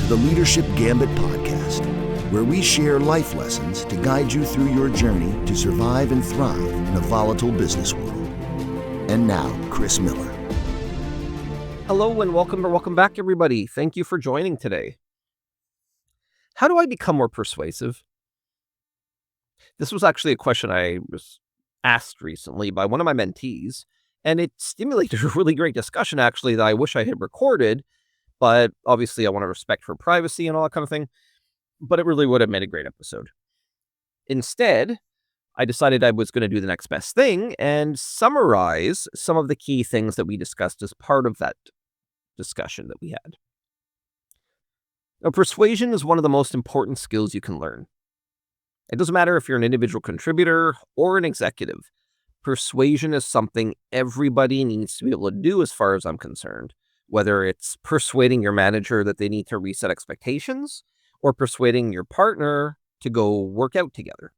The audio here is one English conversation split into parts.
to the Leadership Gambit podcast, where we share life lessons to guide you through your journey to survive and thrive in a volatile business world. And now, Chris Miller. Hello and welcome back, everybody. Thank you for joining today. How do I become more persuasive? This was actually a question I was asked recently by one of my mentees, and it stimulated a really great discussion, actually, that I wish I had recorded, but obviously I want to respect her privacy and all that kind of thing, but it really would have made a great episode. Instead, I decided I was going to do the next best thing and summarize some of the key things that we discussed as part of that discussion that we had. Now, persuasion is one of the most important skills you can learn. It doesn't matter if you're an individual contributor or an executive. Persuasion is something everybody needs to be able to do as far as I'm concerned, whether it's persuading your manager that they need to reset expectations or persuading your partner to go work out together.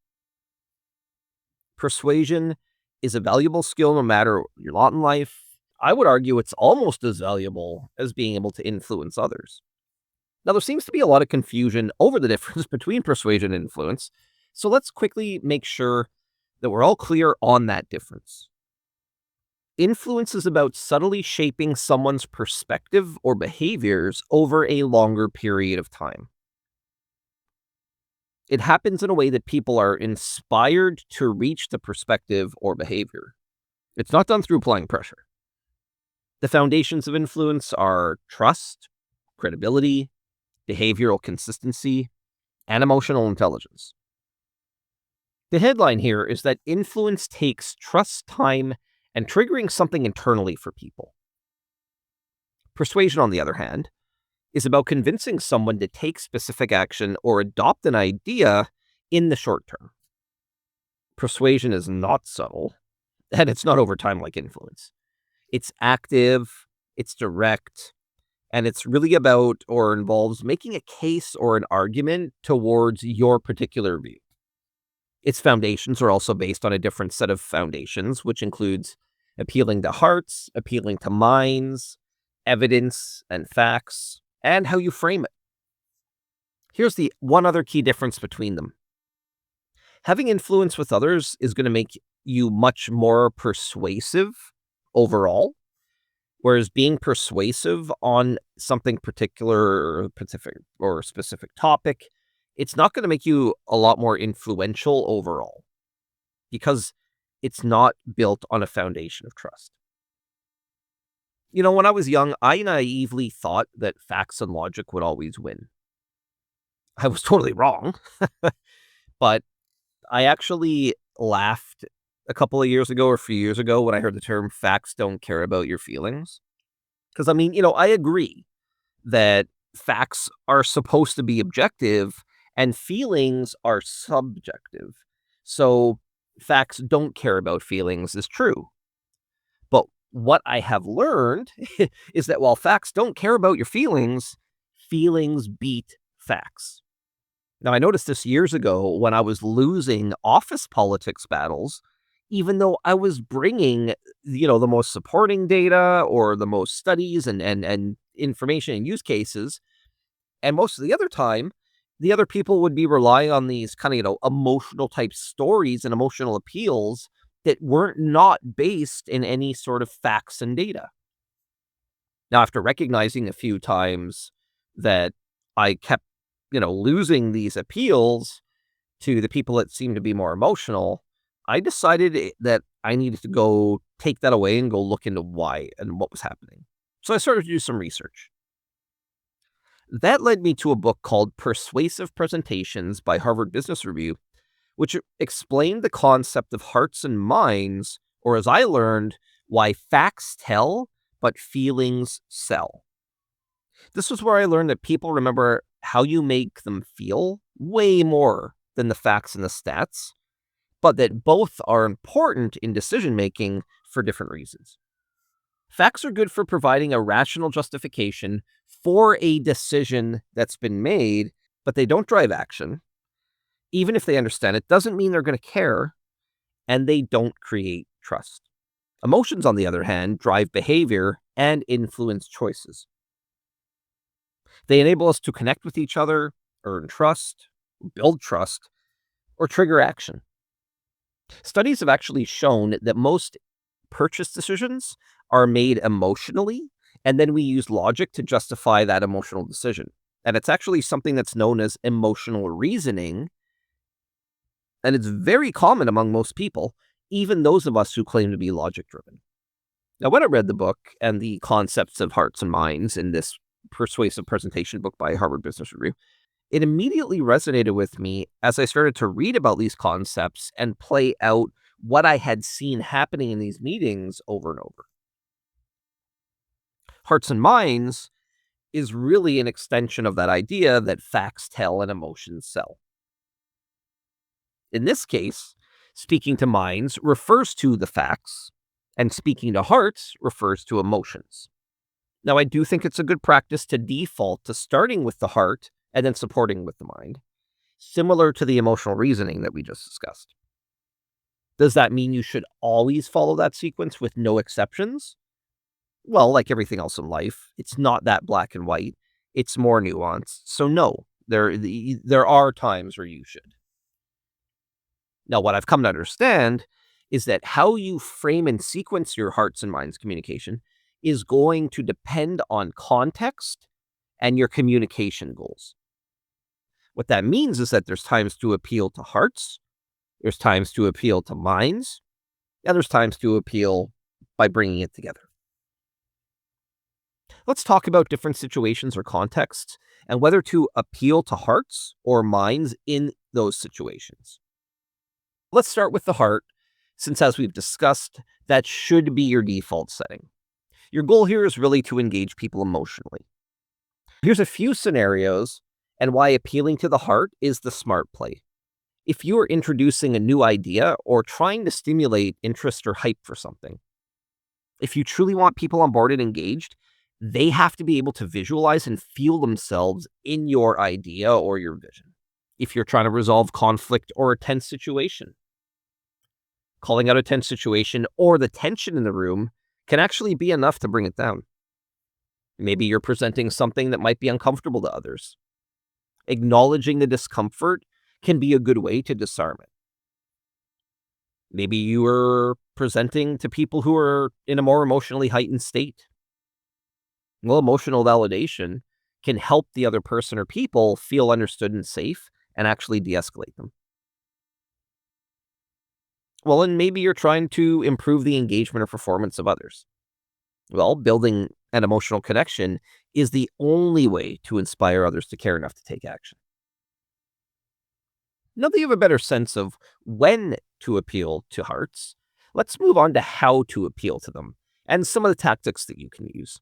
Persuasion is a valuable skill no matter your lot in life. I would argue it's almost as valuable as being able to influence others. Now, there seems to be a lot of confusion over the difference between persuasion and influence, so let's quickly make sure that we're all clear on that difference. Influence is about subtly shaping someone's perspective or behaviors over a longer period of time. It happens in a way that people are inspired to reach the perspective or behavior. It's not done through applying pressure. The foundations of influence are trust, credibility, behavioral consistency, and emotional intelligence. The headline here is that influence takes trust, time, and triggering something internally for people. Persuasion, on the other hand, is about convincing someone to take specific action or adopt an idea in the short term. Persuasion is not subtle, and it's not over time like influence. It's active, it's direct, and it's really about or involves making a case or an argument towards your particular view. Its foundations are also based on a different set of foundations, which includes appealing to hearts, appealing to minds, evidence and facts, and how you frame it. Here's the one other key difference between them. Having influence with others is going to make you much more persuasive overall, whereas being persuasive on something particular or specific topic, it's not going to make you a lot more influential overall because it's not built on a foundation of trust. You know, when I was young, I naively thought that facts and logic would always win. I was totally wrong, but I actually laughed a couple of years ago or a few years ago when I heard the term facts don't care about your feelings. Because, I mean, I agree that facts are supposed to be objective and feelings are subjective. So facts don't care about feelings is true. But what I have learned is that while facts don't care about your feelings, feelings beat facts. Now, I noticed this years ago when I was losing office politics battles, even though I was bringing, the most supporting data or the most studies and information and use cases. And most of the other time, the other people would be relying on these kind of, emotional type stories and emotional appeals that weren't not based in any sort of facts and data. Now, after recognizing a few times that I kept, losing these appeals to the people that seemed to be more emotional, I decided that I needed to go take that away and go look into why and what was happening. So I started to do some research. That led me to a book called Persuasive Presentations by Harvard Business Review, which explained the concept of hearts and minds, or as I learned, why facts tell, but feelings sell. This was where I learned that people remember how you make them feel way more than the facts and the stats, but that both are important in decision-making for different reasons. Facts are good for providing a rational justification for a decision that's been made, but they don't drive action. Even if they understand it, doesn't mean they're going to care, and they don't create trust. Emotions, on the other hand, drive behavior and influence choices. They enable us to connect with each other, earn trust, build trust, or trigger action. Studies have actually shown that most purchase decisions are made emotionally, and then we use logic to justify that emotional decision. And it's actually something that's known as emotional reasoning, and it's very common among most people, even those of us who claim to be logic driven. Now, when I read the book and the concepts of hearts and minds in this persuasive presentation book by Harvard Business Review, it immediately resonated with me as I started to read about these concepts and play out what I had seen happening in these meetings over and over. Hearts and minds is really an extension of that idea that facts tell and emotions sell. In this case, speaking to minds refers to the facts, and speaking to hearts refers to emotions. Now, I do think it's a good practice to default to starting with the heart and then supporting with the mind, similar to the emotional reasoning that we just discussed. Does that mean you should always follow that sequence with no exceptions? Well, like everything else in life, it's not that black and white. It's more nuanced. So no, there are times where you should. Now, what I've come to understand is that how you frame and sequence your hearts and minds communication is going to depend on context and your communication goals. What that means is that there's times to appeal to hearts, there's times to appeal to minds, and there's times to appeal by bringing it together. Let's talk about different situations or contexts and whether to appeal to hearts or minds in those situations. Let's start with the heart, since as we've discussed, that should be your default setting. Your goal here is really to engage people emotionally. Here's a few scenarios and why appealing to the heart is the smart play. If you are introducing a new idea or trying to stimulate interest or hype for something, if you truly want people on board and engaged, they have to be able to visualize and feel themselves in your idea or your vision. If you're trying to resolve conflict or a tense situation, calling out a tense situation or the tension in the room can actually be enough to bring it down. Maybe you're presenting something that might be uncomfortable to others. Acknowledging the discomfort can be a good way to disarm it. Maybe you are presenting to people who are in a more emotionally heightened state. Well, emotional validation can help the other person or people feel understood and safe and actually de-escalate them. Well, and maybe you're trying to improve the engagement or performance of others. Well, building an emotional connection is the only way to inspire others to care enough to take action. Now that you have a better sense of when to appeal to hearts, let's move on to how to appeal to them and some of the tactics that you can use.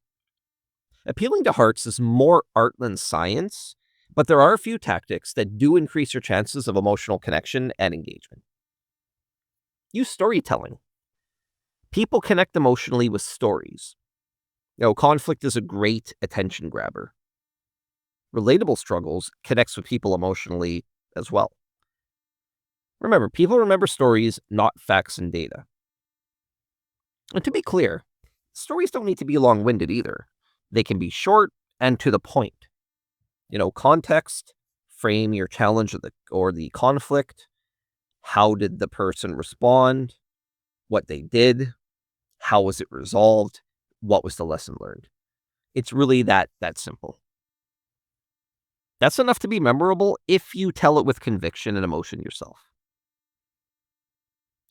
Appealing to hearts is more art than science, but there are a few tactics that do increase your chances of emotional connection and engagement. Use storytelling. People connect emotionally with stories. Conflict is a great attention grabber. Relatable struggles connects with people emotionally as well. Remember, people remember stories, not facts and data. And to be clear, stories don't need to be long-winded either. They can be short and to the point. Context, frame your challenge or the conflict. How did the person respond? What they did? How was it resolved? What was the lesson learned? It's really that simple. That's enough to be memorable if you tell it with conviction and emotion yourself.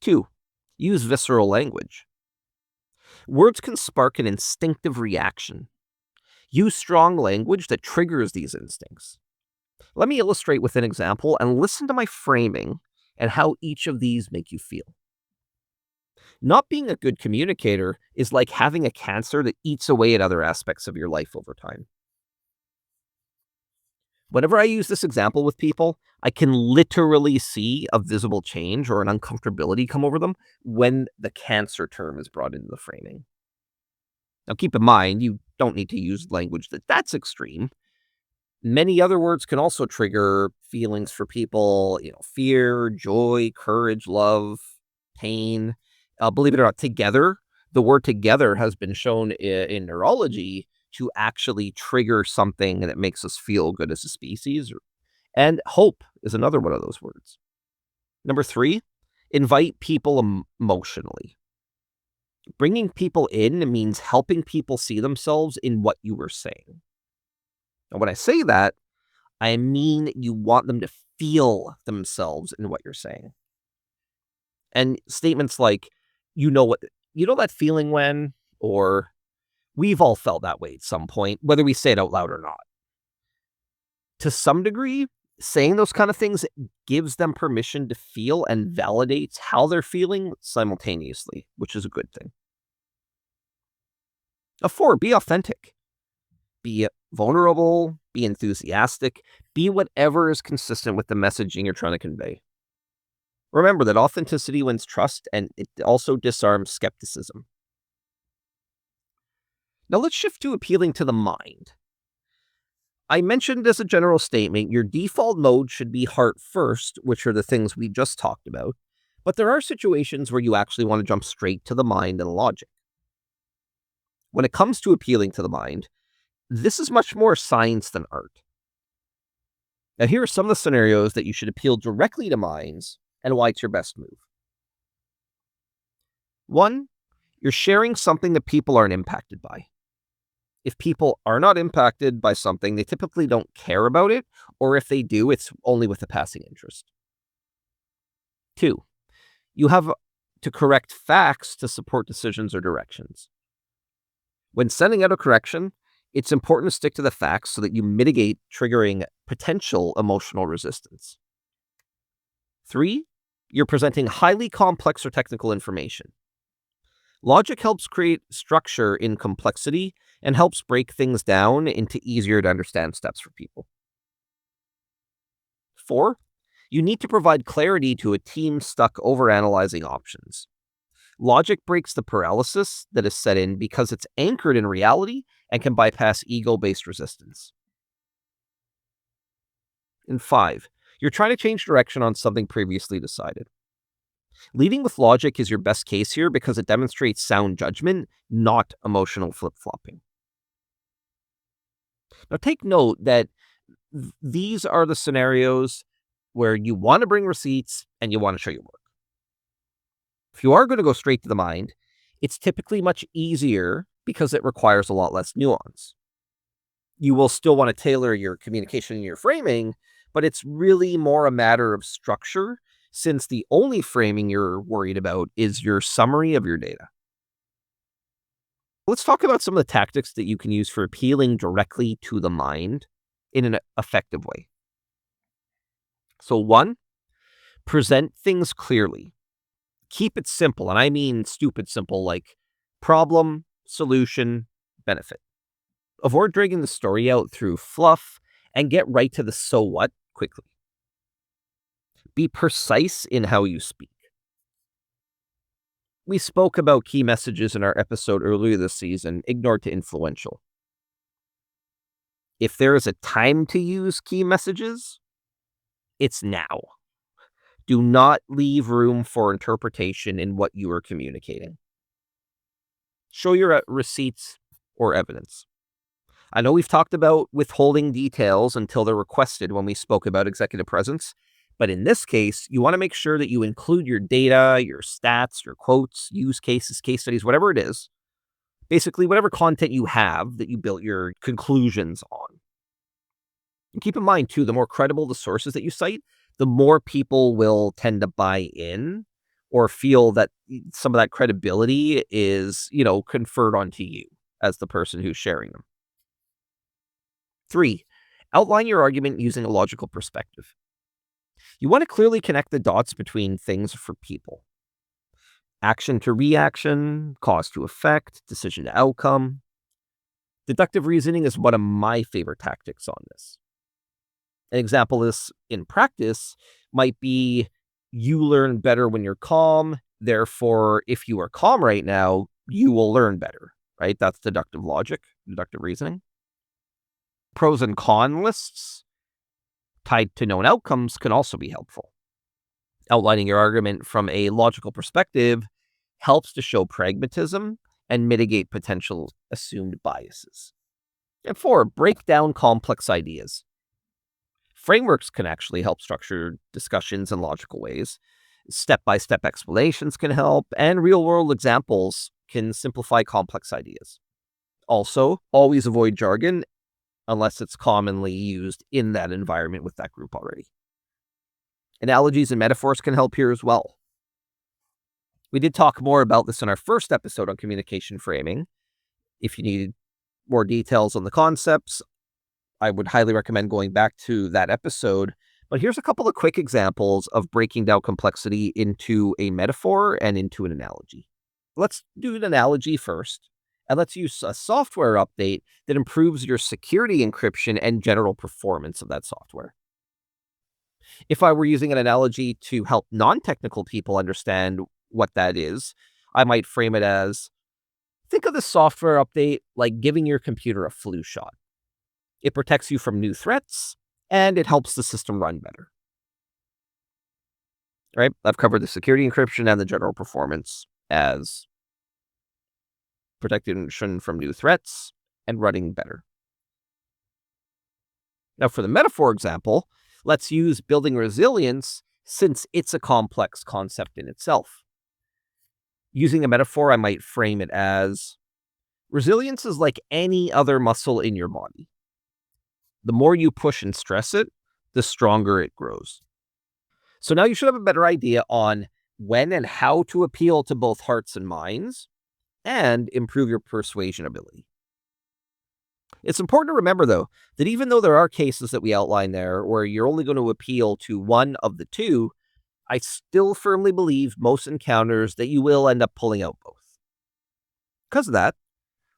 2. Use visceral language. Words can spark an instinctive reaction. Use strong language that triggers these instincts. Let me illustrate with an example and listen to my framing and how each of these make you feel. Not being a good communicator is like having a cancer that eats away at other aspects of your life over time. Whenever I use this example with people, I can literally see a visible change or an uncomfortability come over them when the cancer term is brought into the framing. Now, keep in mind, you don't need to use language that's extreme. Many other words can also trigger feelings for people, fear, joy, courage, love, pain. Believe it or not, together, the word together has been shown in neurology to actually trigger something that makes us feel good as a species. And hope is another one of those words. Number 3, invite people emotionally. Bringing people in means helping people see themselves in what you were saying. And when I say that, I mean you want them to feel themselves in what you're saying. And statements like, you know that feeling when, or we've all felt that way at some point, whether we say it out loud or not. To some degree, saying those kind of things gives them permission to feel and validates how they're feeling simultaneously, which is a good thing. 4, be authentic. Be vulnerable, be enthusiastic, be whatever is consistent with the messaging you're trying to convey. Remember that authenticity wins trust, and it also disarms skepticism. Now let's shift to appealing to the mind. I mentioned as a general statement, your default mode should be heart first, which are the things we just talked about, but there are situations where you actually want to jump straight to the mind and logic. When it comes to appealing to the mind, this is much more science than art. Now, here are some of the scenarios that you should appeal directly to minds and why it's your best move. 1, you're sharing something that people aren't impacted by. If people are not impacted by something, they typically don't care about it, or if they do, it's only with a passing interest. 2, you have to correct facts to support decisions or directions. When sending out a correction, it's important to stick to the facts so that you mitigate triggering potential emotional resistance. 3, you're presenting highly complex or technical information. Logic helps create structure in complexity and helps break things down into easier to understand steps for people. 4, you need to provide clarity to a team stuck overanalyzing options. Logic breaks the paralysis that is set in because it's anchored in reality and can bypass ego-based resistance. And 5, you're trying to change direction on something previously decided. Leading with logic is your best case here because it demonstrates sound judgment, not emotional flip-flopping. Now take note that these are the scenarios where you want to bring receipts and you want to show your work. If you are going to go straight to the mind, it's typically much easier because it requires a lot less nuance. You will still want to tailor your communication and your framing, but it's really more a matter of structure, since the only framing you're worried about is your summary of your data. Let's talk about some of the tactics that you can use for appealing directly to the mind in an effective way. So 1, present things clearly. Keep it simple, and I mean stupid simple, like problem, solution, benefit. Avoid dragging the story out through fluff and get right to the so what quickly. Be precise in how you speak. We spoke about key messages in our episode earlier this season, ignored to influential. If there is a time to use key messages, it's now. Do not leave room for interpretation in what you are communicating. Show your receipts or evidence. I know we've talked about withholding details until they're requested when we spoke about executive presence, but in this case, you want to make sure that you include your data, your stats, your quotes, use cases, case studies, whatever it is. Basically, whatever content you have that you built your conclusions on. And keep in mind, too, the more credible the sources that you cite, the more people will tend to buy in or feel that some of that credibility is, conferred onto you as the person who's sharing them. 3, outline your argument using a logical perspective. You want to clearly connect the dots between things for people. Action to reaction, cause to effect, decision to outcome. Deductive reasoning is one of my favorite tactics on this. An example of this in practice might be you learn better when you're calm. Therefore, if you are calm right now, you will learn better, right? That's deductive logic, deductive reasoning. Pros and con lists tied to known outcomes can also be helpful. Outlining your argument from a logical perspective helps to show pragmatism and mitigate potential assumed biases. And 4, break down complex ideas. Frameworks can actually help structure discussions in logical ways. Step-by-step explanations can help, and real-world examples can simplify complex ideas. Also, always avoid jargon unless it's commonly used in that environment with that group already. Analogies and metaphors can help here as well. We did talk more about this in our first episode on communication framing. If you need more details on the concepts, I would highly recommend going back to that episode. But here's a couple of quick examples of breaking down complexity into a metaphor and into an analogy. Let's do an analogy first, and let's use a software update that improves your security encryption and general performance of that software. If I were using an analogy to help non-technical people understand what that is, I might frame it as, think of the software update like giving your computer a flu shot. It protects you from new threats, and it helps the system run better. Right? I've covered the security encryption and the general performance as protection from new threats and running better. Now, for the metaphor example, let's use building resilience since it's a complex concept in itself. Using a metaphor, I might frame it as, resilience is like any other muscle in your body. The more you push and stress it, the stronger it grows. So now you should have a better idea on when and how to appeal to both hearts and minds and improve your persuasion ability. It's important to remember, though, that even though there are cases that we outline there where you're only going to appeal to one of the two, I still firmly believe most encounters that you will end up pulling out both. Because of that,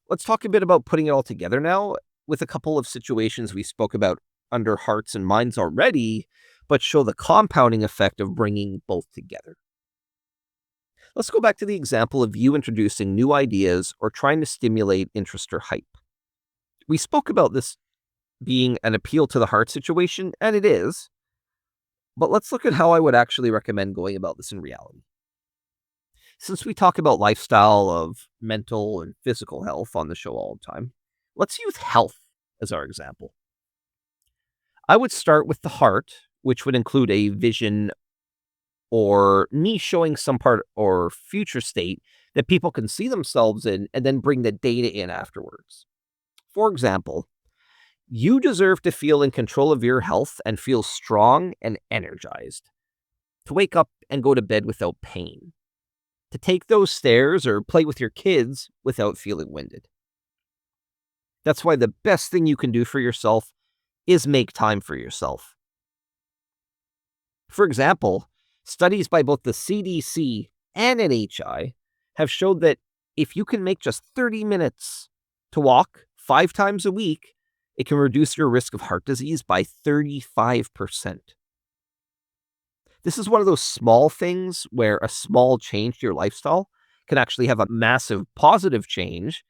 let's talk a bit about putting it all together now with a couple of situations we spoke about under hearts and minds already, but show the compounding effect of bringing both together. Let's go back to the example of you introducing new ideas or trying to stimulate interest or hype. We spoke about this being an appeal to the heart situation, and it is, but let's look at how I would actually recommend going about this in reality. Since we talk about lifestyle of mental and physical health on the show all the time, let's use health as our example. I would start with the heart, which would include a vision or me showing some part or future state that people can see themselves in and then bring the data in afterwards. For example, you deserve to feel in control of your health and feel strong and energized, to wake up and go to bed without pain, to take those stairs or play with your kids without feeling winded. That's why the best thing you can do for yourself is make time for yourself. For example, studies by both the CDC and NHI have showed that if you can make just 30 minutes to walk 5 times a week, it can reduce your risk of heart disease by 35%. This is one of those small things where a small change to your lifestyle can actually have a massive positive change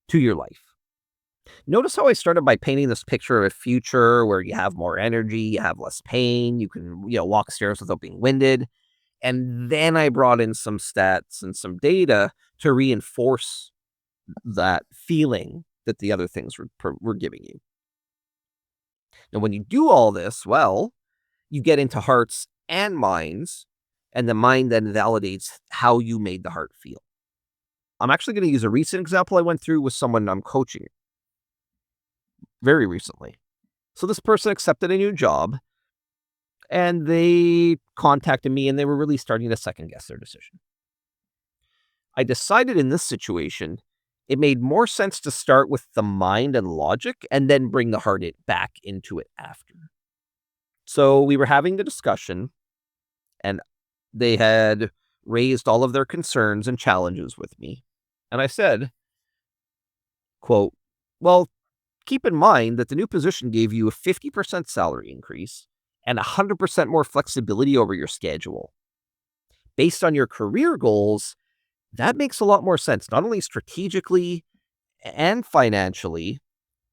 to your life. Notice how I started by painting this picture of a future where you have more energy, you have less pain, you can, walk stairs without being winded. And then I brought in some stats and some data to reinforce that feeling that the other things were giving you. Now, when you do all this, well, you get into hearts and minds, and the mind then validates how you made the heart feel. I'm actually going to use a recent example I went through with someone I'm coaching very recently. So this person accepted a new job, and they contacted me, and they were really starting to second guess their decision. I decided in this situation, it made more sense to start with the mind and logic and then bring the heart back into it after. So we were having the discussion, and they had raised all of their concerns and challenges with me. And I said, quote, well, keep in mind that the new position gave you a 50% salary increase and 100% more flexibility over your schedule. Based on your career goals, that makes a lot more sense, not only strategically and financially,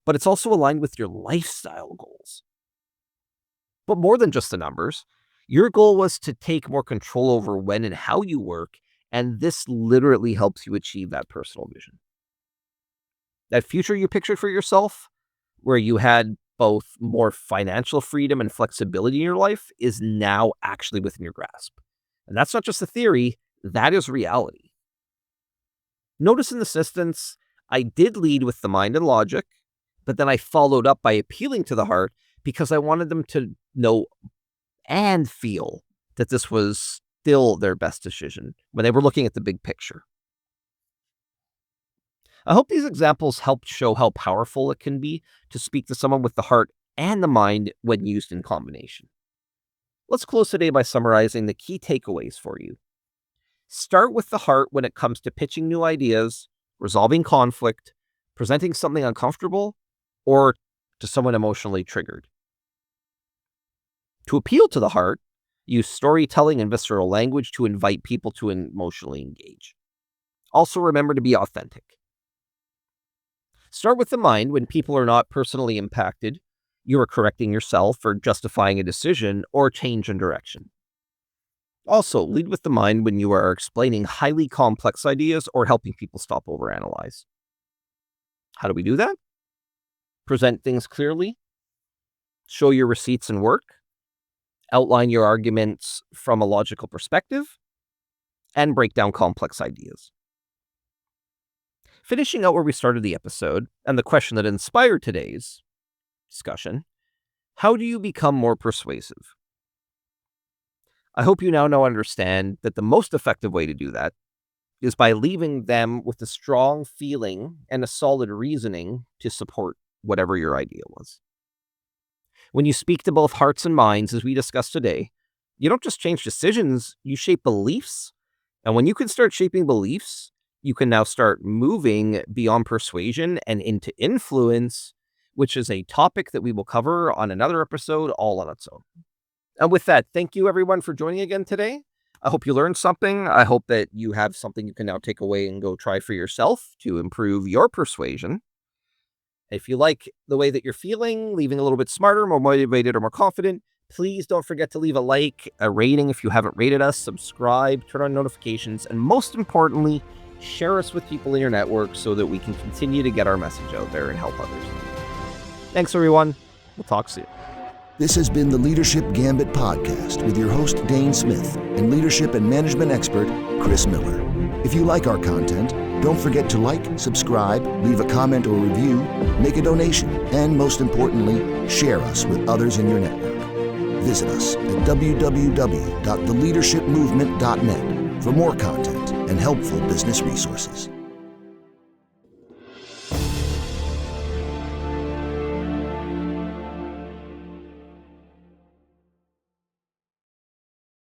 but it's also aligned with your lifestyle goals. But more than just the numbers, your goal was to take more control over when and how you work, and this literally helps you achieve that personal vision. That future you pictured for yourself, where you had both more financial freedom and flexibility in your life, is now actually within your grasp. And that's not just a theory, that is reality. Notice in this instance, I did lead with the mind and logic, but then I followed up by appealing to the heart because I wanted them to know and feel that this was still their best decision when they were looking at the big picture. I hope these examples helped show how powerful it can be to speak to someone with the heart and the mind when used in combination. Let's close today by summarizing the key takeaways for you. Start with the heart when it comes to pitching new ideas, resolving conflict, presenting something uncomfortable, or to someone emotionally triggered. To appeal to the heart, use storytelling and visceral language to invite people to emotionally engage. Also remember to be authentic. Start with the mind when people are not personally impacted. You are correcting yourself or justifying a decision or change in direction. Also, lead with the mind when you are explaining highly complex ideas or helping people stop overanalyze. How do we do that? Present things clearly. Show your receipts and work. Outline your arguments from a logical perspective. And break down complex ideas. Finishing out where we started the episode, and the question that inspired today's discussion, how do you become more persuasive? I hope you now understand that the most effective way to do that is by leaving them with a strong feeling and a solid reasoning to support whatever your idea was. When you speak to both hearts and minds, as we discussed today, you don't just change decisions, you shape beliefs. And when you can start shaping beliefs, you can now start moving beyond persuasion and into influence, which is a topic that we will cover on another episode all on its own. And with that, thank you everyone for joining again today. I hope you learned something. I hope that you have something you can now take away and go try for yourself to improve your persuasion. If you like the way that you're feeling, leaving a little bit smarter, more motivated, or more confident, please don't forget to leave a like, a rating if you haven't rated us, subscribe, turn on notifications, and most importantly, share us with people in your network so that we can continue to get our message out there and help others. Thanks, everyone. We'll talk soon. This has been the Leadership Gambit podcast with your host, Dane Smith, and leadership and management expert, Chris Miller. If you like our content, don't forget to like, subscribe, leave a comment or review, make a donation, and most importantly, share us with others in your network. Visit us at www.theleadershipmovement.net for more content and helpful business resources.